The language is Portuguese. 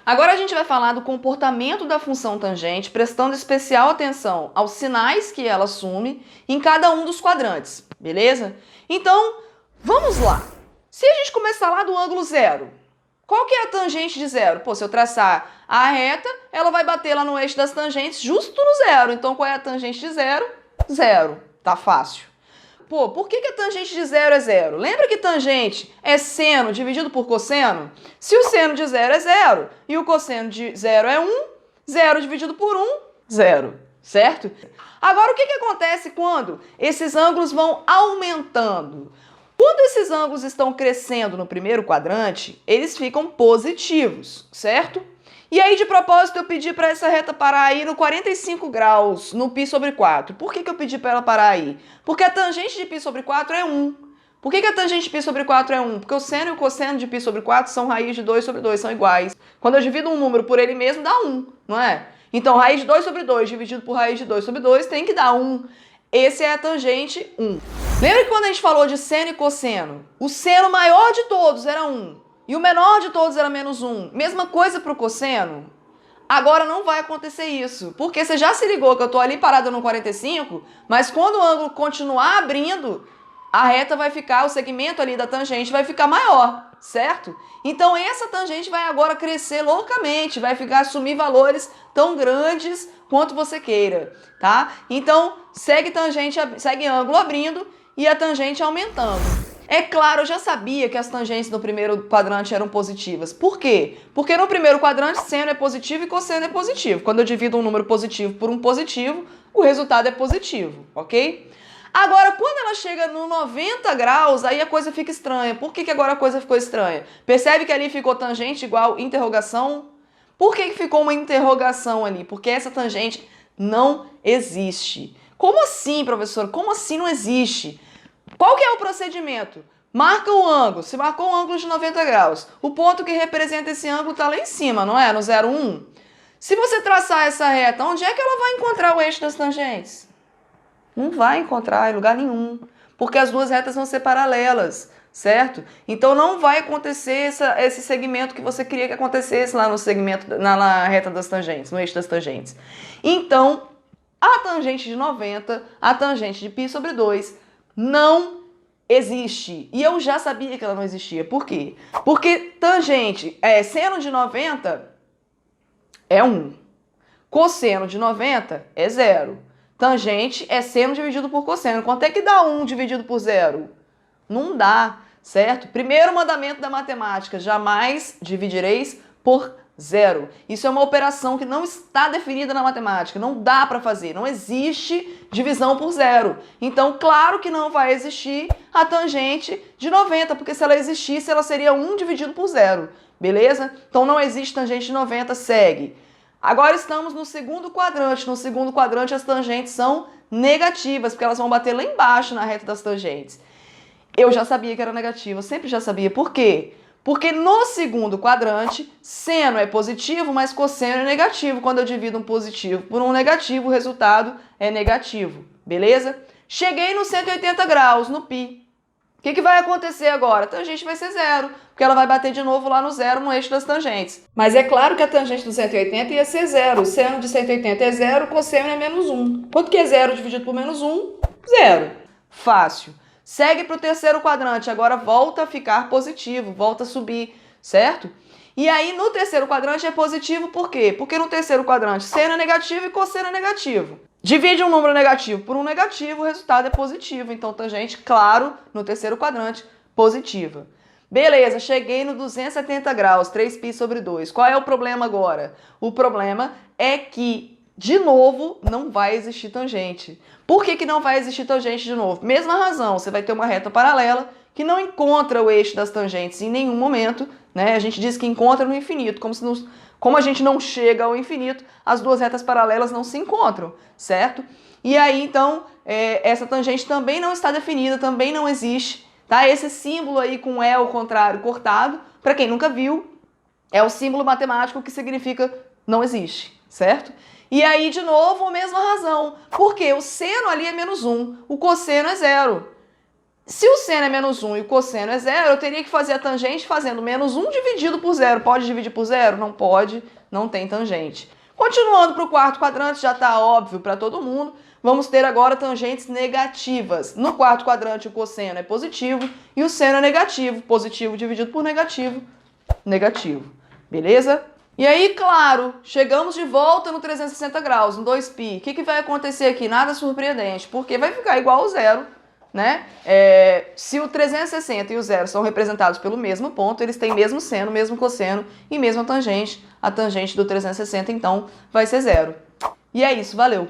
Agora a gente vai falar do comportamento da função tangente, prestando especial atenção aos sinais que ela assume em cada um dos quadrantes, beleza? Então, vamos lá. Se a gente começar lá do ângulo zero, qual que é a tangente de zero? Pô, se eu traçar a reta, ela vai bater lá no eixo das tangentes justo no zero. Então, qual é a tangente de zero? Zero. Tá fácil. Pô, por que a tangente de zero é zero? Lembra que tangente é seno dividido por cosseno? Se o seno de zero é zero e o cosseno de zero é 1, zero dividido por 1, zero, certo? Agora, o que acontece quando esses ângulos vão aumentando? Quando esses ângulos estão crescendo no primeiro quadrante, eles ficam positivos, certo? E aí, de propósito, eu pedi para essa reta parar aí no 45 graus, no π sobre 4. Por que eu pedi para ela parar aí? Porque a tangente de π sobre 4 é 1. Por que a tangente de π sobre 4 é 1? Porque o seno e o cosseno de π sobre 4 são raiz de 2 sobre 2, são iguais. Quando eu divido um número por ele mesmo, dá 1, não é? Então, raiz de 2 sobre 2 dividido por raiz de 2 sobre 2 tem que dar 1. Esse é a tangente 1. Lembra que quando a gente falou de seno e cosseno, o seno maior de todos era 1. E o menor de todos era menos 1. Mesma coisa para o cosseno. Agora não vai acontecer isso. Porque você já se ligou que eu estou ali parada no 45, mas quando o ângulo continuar abrindo, a reta vai ficar, o segmento ali da tangente vai ficar maior, certo? Então essa tangente vai agora crescer loucamente, vai ficar assumir valores tão grandes quanto você queira, tá? Então segue tangente, segue ângulo abrindo e a tangente aumentando. É claro, eu já sabia que as tangentes no primeiro quadrante eram positivas. Por quê? Porque no primeiro quadrante seno é positivo e cosseno é positivo. Quando eu divido um número positivo por um positivo, o resultado é positivo, ok? Agora, quando ela chega no 90 graus, aí a coisa fica estranha. Por que agora a coisa ficou estranha? Percebe que ali ficou tangente igual interrogação? Por que ficou uma interrogação ali? Porque essa tangente não existe. Como assim, professor? Como assim não existe? Qual que é o procedimento? Marca o ângulo. Se marcou um ângulo de 90 graus, o ponto que representa esse ângulo está lá em cima, não é? No 0, 1. Se você traçar essa reta, onde é que ela vai encontrar o eixo das tangentes? Não vai encontrar em lugar nenhum, porque as duas retas vão ser paralelas, certo? Então não vai acontecer esse segmento que você queria que acontecesse lá no segmento, na reta das tangentes, no eixo das tangentes. Então, a tangente de 90, a tangente de π sobre 2, não existe. E eu já sabia que ela não existia. Por quê? Porque tangente, seno de 90 é 1. Cosseno de 90 é 0. Tangente é seno dividido por cosseno. Quanto é que dá 1 dividido por 0? Não dá, certo? Primeiro mandamento da matemática, jamais dividireis por 0. Isso é uma operação que não está definida na matemática, não dá para fazer, não existe divisão por 0. Então, claro que não vai existir a tangente de 90, porque se ela existisse, ela seria 1 dividido por 0, beleza? Então, não existe tangente de 90, segue. Agora estamos no segundo quadrante. No segundo quadrante, as tangentes são negativas, porque elas vão bater lá embaixo na reta das tangentes. Eu já sabia que era negativa, eu sempre já sabia. Por quê? Porque no segundo quadrante, seno é positivo, mas cosseno é negativo. Quando eu divido um positivo por um negativo, o resultado é negativo, beleza? Cheguei no 180 graus, no π. O que vai acontecer agora? A tangente vai ser 0, porque ela vai bater de novo lá no 0, no eixo das tangentes. Mas é claro que a tangente do 180 ia ser 0. O seno de 180 é 0, o cosseno é menos 1. Quanto que é 0 dividido por menos 1? 0. Fácil. Segue para o terceiro quadrante, agora volta a ficar positivo, volta a subir, certo? E aí no terceiro quadrante é positivo por quê? Porque no terceiro quadrante seno é negativo e cosseno é negativo. Divide um número negativo por um negativo, o resultado é positivo. Então tangente, claro, no terceiro quadrante, positiva. Beleza, cheguei no 270 graus, 3π sobre 2. Qual é o problema agora? O problema é que, de novo, não vai existir tangente. Por que não vai existir tangente de novo? Mesma razão, você vai ter uma reta paralela que não encontra o eixo das tangentes em nenhum momento, né? A gente diz que encontra no infinito, como a gente não chega ao infinito, as duas retas paralelas não se encontram, certo? E aí, então, essa tangente também não está definida, também não existe, tá? Esse símbolo aí com E ao contrário cortado, para quem nunca viu, é o símbolo matemático que significa não existe, certo? E aí, de novo, a mesma razão. Porque o seno ali é menos 1, o cosseno é 0. Se o seno é menos 1 e o cosseno é 0, eu teria que fazer a tangente fazendo menos 1 dividido por 0. Pode dividir por 0? Não pode, não tem tangente. Continuando para o quarto quadrante, já está óbvio para todo mundo. Vamos ter agora tangentes negativas. No quarto quadrante, o cosseno é positivo e o seno é negativo. Positivo dividido por negativo, negativo. Beleza? E aí, claro, chegamos de volta no 360 graus, no 2π. O que vai acontecer aqui? Nada surpreendente, porque vai ficar igual ao zero, né? Se o 360 e o zero são representados pelo mesmo ponto, eles têm mesmo seno, mesmo cosseno e mesma tangente. A tangente do 360, então, vai ser zero. E é isso, valeu!